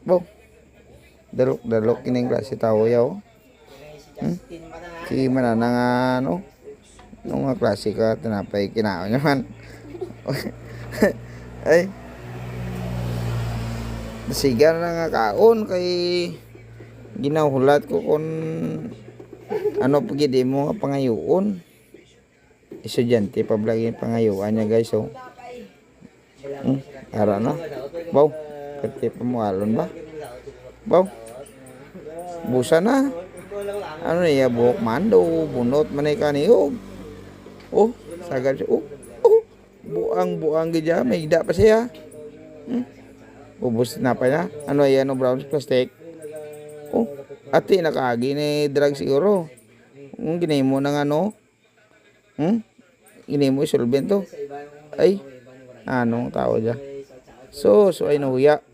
Bo, dalok kining klase tao yaw. Si mananang ano, nung nga klase ka tinapay kinaon naman. Ay, siga na nga kaon kay ginahulat ko kon ano pagidi mo nga pangayoon. Estudyante pa blagi pangayuan niya guys, so. Ara na. Baw, kati pamualon ba? Baw. Busa na. Ano niya buhok mando, bunot manay kaniog. Oh, sagad siya. Oh, buang gidya, may ida pa siya. Ubus na pa niya. Ano yan, no brown plastic. Oh, ati nakaagi ni drug siguro. Kung ginay mo ng ano, ginay mo isolvent to. Ay, anong tao dyan. So ay nahuya.